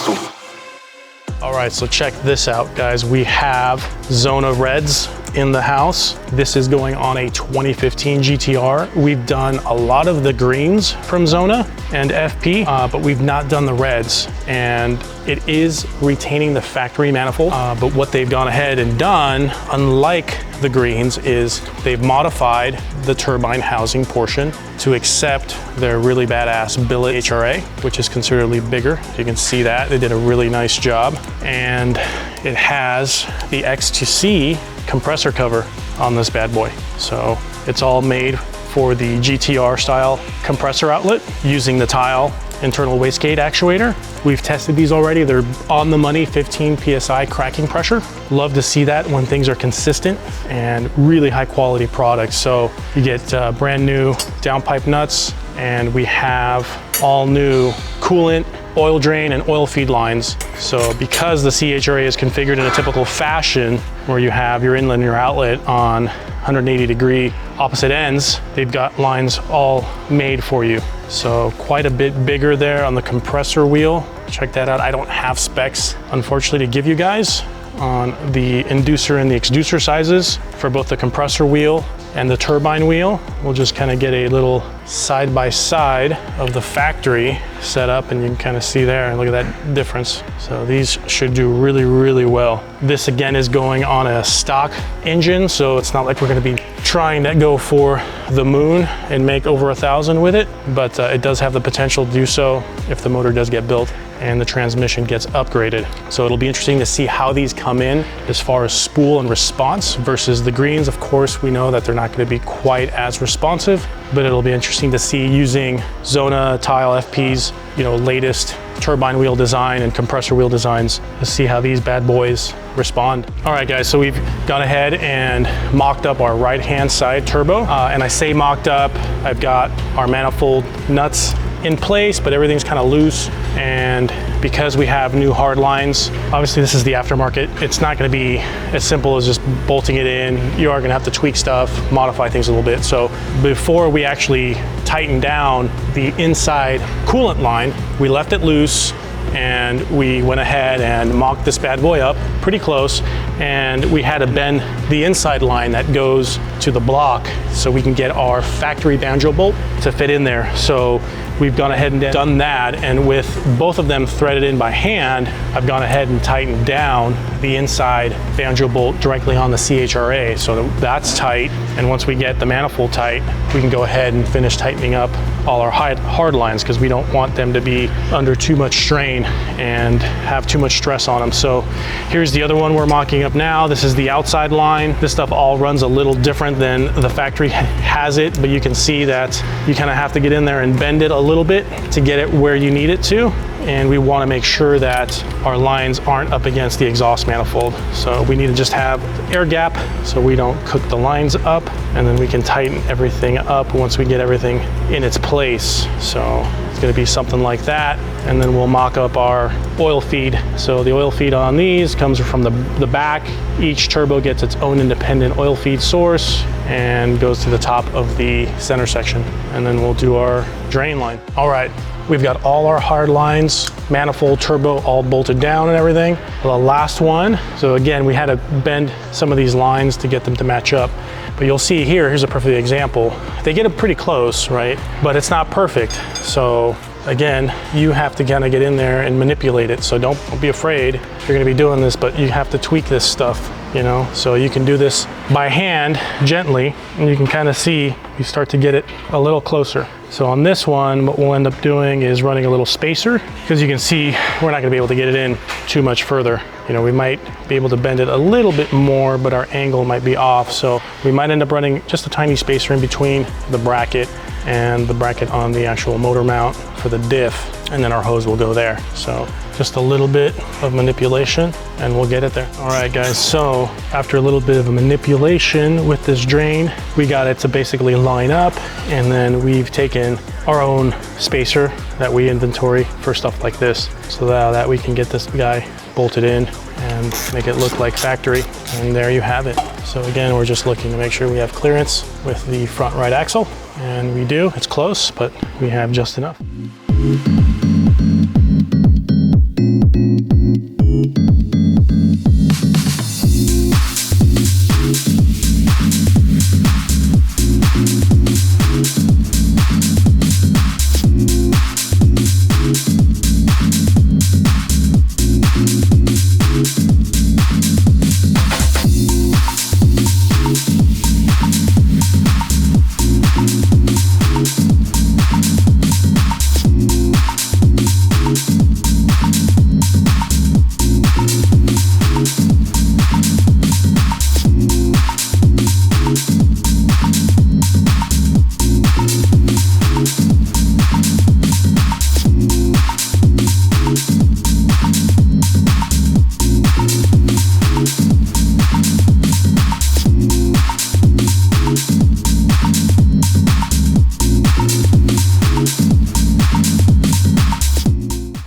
hustle. All right, so check this out, guys. We have Zona Reds in the house. This is going on a 2015 GTR. We've done a lot of the greens from Zona and FP, but we've not done the reds. And it is retaining the factory manifold, but what they've gone ahead and done, unlike the greens, is they've modified the turbine housing portion to accept their really badass billet HRA, which is considerably bigger. You can see that they did a really nice job. And it has the X2C compressor cover on this bad boy. So it's all made for the GTR style compressor outlet using the Tile internal wastegate actuator. We've tested these already. They're on the money, 15 PSI cracking pressure. Love to see that when things are consistent and really high quality products. So you get brand new downpipe nuts, and we have all new coolant, oil drain, and oil feed lines. So because the CHRA is configured in a typical fashion where you have your inlet and your outlet on 180-degree opposite ends, they've got lines all made for you. So quite a bit bigger there on the compressor wheel. Check that out. I don't have specs, unfortunately, to give you guys on the inducer and the exducer sizes for both the compressor wheel and the turbine wheel. We'll just kind of get a little side by side of the factory set up, and you can kind of see there, and look at that difference. So these should do really, really well. This again is going on a stock engine, so it's not like we're going to be trying to go for the moon and make over 1,000 with it, but it does have the potential to do so if the motor does get built and the transmission gets upgraded. So it'll be interesting to see how these come in as far as spool and response versus the greens. Of course, we know that they're not going to be quite as responsive, but it'll be interesting to see using Zona Tile FP's, latest turbine wheel design and compressor wheel designs to see how these bad boys respond. All right, guys, so we've gone ahead and mocked up our right-hand side turbo. And I say mocked up, I've got our manifold nuts in place, but everything's kind of loose. And because we have new hard lines, obviously this is the aftermarket, it's not going to be as simple as just bolting it in. You are going to have to tweak stuff, modify things a little bit. So before we actually tighten down the inside coolant line, we left it loose, and we went ahead and mocked this bad boy up pretty close, and we had to bend the inside line that goes to the block so we can get our factory banjo bolt to fit in there. So we've gone ahead and done that, and with both of them threaded in by hand, I've gone ahead and tightened down the inside banjo bolt directly on the CHRA, so that's tight. And once we get the manifold tight, we can go ahead and finish tightening up all our hard lines, because we don't want them to be under too much strain and have too much stress on them. So here's the other one we're mocking up now. This is the outside line. This stuff all runs a little different than the factory has it, but you can see that you kind of have to get in there and bend it a little bit to get it where you need it to. And we want to make sure that our lines aren't up against the exhaust manifold. So we need to just have air gap so we don't cook the lines up, and then we can tighten everything up once we get everything in its place. So it's going to be something like that. And then we'll mock up our oil feed. So the oil feed on these comes from the back. Each turbo gets its own independent oil feed source and goes to the top of the center section. And then we'll do our drain line. All right. We've got all our hard lines, manifold, turbo, all bolted down and everything. The last one, so again, we had to bend some of these lines to get them to match up. But you'll see here's a perfect example. They get it pretty close, right? But it's not perfect. So again, you have to kind of get in there and manipulate it. So don't be afraid. You're gonna be doing this, but you have to tweak this stuff, So you can do this by hand, gently, and you can kind of see, you start to get it a little closer. So on this one, what we'll end up doing is running a little spacer, because you can see we're not gonna be able to get it in too much further. We might be able to bend it a little bit more, but our angle might be off. So we might end up running just a tiny spacer in between the bracket and the bracket on the actual motor mount for the diff, and then our hose will go there. So just a little bit of manipulation and we'll get it there. All right, guys, so after a little bit of a manipulation with this drain, we got it to basically line up, and then we've taken our own spacer that we inventory for stuff like this, so that we can get this guy bolted in and make it look like factory. And there you have it. So again, we're just looking to make sure we have clearance with the front right axle, and we do. It's close, but we have just enough.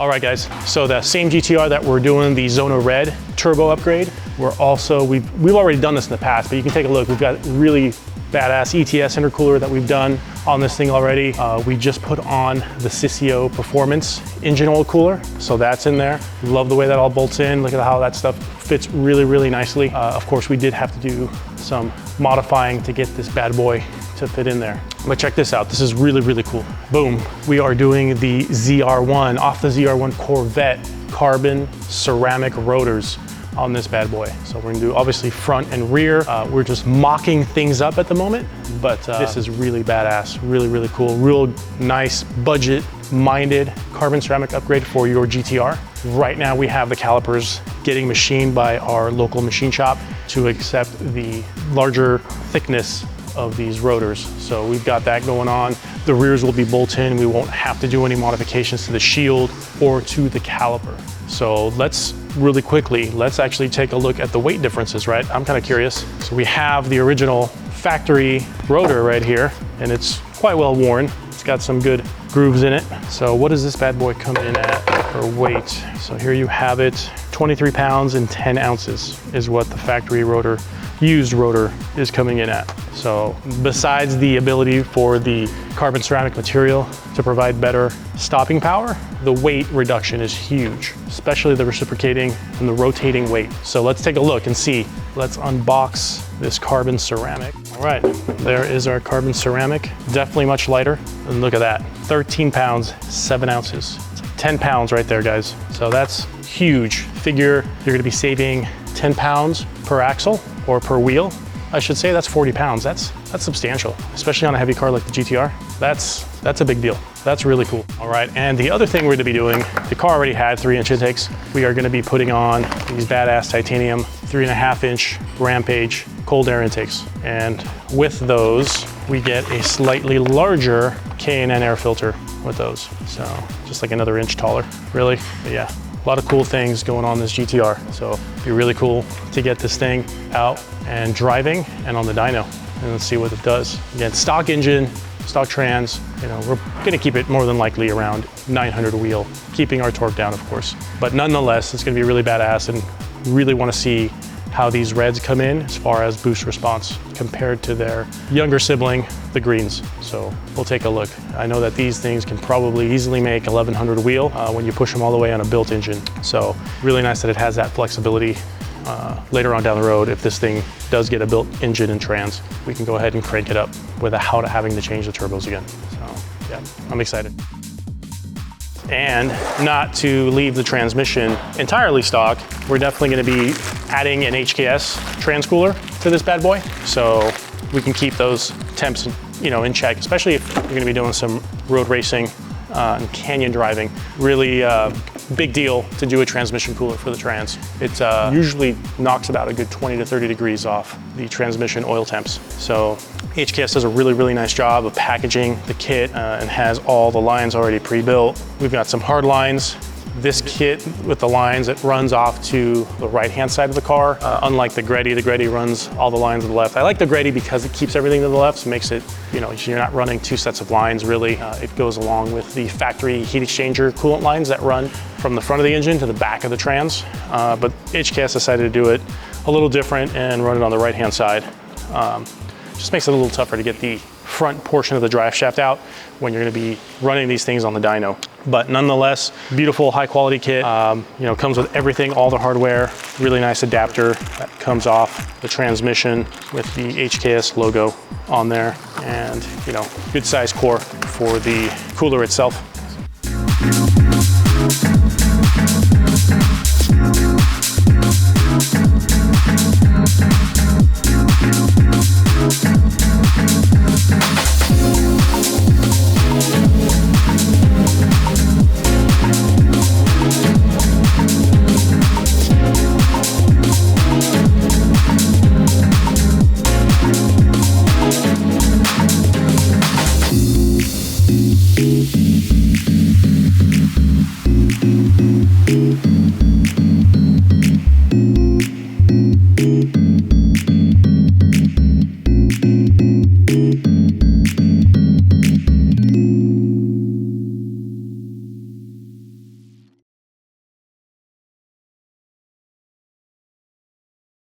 All right, guys, so the same GTR that we're doing the Zona Red turbo upgrade, we've already done this in the past, but you can take a look. We've got really badass ETS intercooler that we've done on this thing already. We just put on the Sissio Performance engine oil cooler, so that's in there. Love the way that all bolts in. Look at how that stuff fits really, really nicely. Of course, we did have to do some modifying to get this bad boy to fit in there. But check this out, this is really, really cool. Boom, we are doing the ZR1, off the ZR1 Corvette carbon ceramic rotors on this bad boy. So we're gonna do obviously front and rear. We're just mocking things up at the moment, but this is really badass, really, really cool. Real nice budget-minded carbon ceramic upgrade for your GTR. Right now we have the calipers getting machined by our local machine shop to accept the larger thickness of these rotors. So we've got that going on. The rears will be bolt in. We won't have to do any modifications to the shield or to the caliper. So let's actually take a look at the weight differences, right? I'm kind of curious. So we have the original factory rotor right here, and it's quite well worn. It's got some good grooves in it. So what does this bad boy come in at for weight? So here you have it, 23 pounds and 10 ounces is what the factory rotor, used rotor, is coming in at. So besides the ability for the carbon ceramic material to provide better stopping power, the weight reduction is huge, especially the reciprocating and the rotating weight. So let's take a look and see. Let's unbox this carbon ceramic. All right, there is our carbon ceramic. Definitely much lighter. And look at that, 13 pounds, 7 ounces. 10 pounds right there, guys. So that's huge. Figure you're gonna be saving 10 pounds per axle, or per wheel, I should say. That's 40 pounds. That's substantial, especially on a heavy car like the GTR. That's a big deal. That's really cool. All right, and the other thing we're gonna be doing, the car already had 3-inch intakes. We are gonna be putting on these badass titanium 3.5-inch Rampage cold air intakes. And with those, we get a slightly larger K&N air filter with those. So just like another inch taller, really. But yeah, a lot of cool things going on in this GTR. So it'd be really cool to get this thing out and driving and on the dyno, and let's see what it does. Again, stock engine, stock trans, you know, we're gonna keep it more than likely around 900 wheel, keeping our torque down, of course. But nonetheless, it's gonna be really badass, and really wanna see how these reds come in as far as boost response compared to their younger sibling, the greens. So we'll take a look. I know that these things can probably easily make 1100 wheel when you push them all the way on a built engine. So really nice that it has that flexibility. Later on down the road, if this thing does get a built engine and trans, we can go ahead and crank it up without having to change the turbos again. So yeah, I'm excited. And not to leave the transmission entirely stock, we're definitely gonna be adding an HKS trans cooler to this bad boy, so we can keep those temps, you know, in check, especially if you're gonna be doing some road racing and canyon driving. Really big deal to do a transmission cooler for the trans. It usually knocks about a good 20 to 30 degrees off the transmission oil temps. So HKS does a really, really nice job of packaging the kit and has all the lines already pre-built. We've got some hard lines. This kit with the lines, it runs off to the right-hand side of the car. Unlike the Greddy runs all the lines to the left. I like the Greddy because it keeps everything to the left, so it makes it, you know, you're not running two sets of lines really. It goes along with the factory heat exchanger coolant lines that run from the front of the engine to the back of the trans. But HKS decided to do it a little different and run it on the right-hand side. Just makes it a little tougher to get the front portion of the drive shaft out when you're going to be running these things on the dyno. But nonetheless, beautiful high quality kit. You know, comes with everything, all the hardware, really nice adapter that comes off the transmission with the HKS logo on there, and you know, good size core for the cooler itself.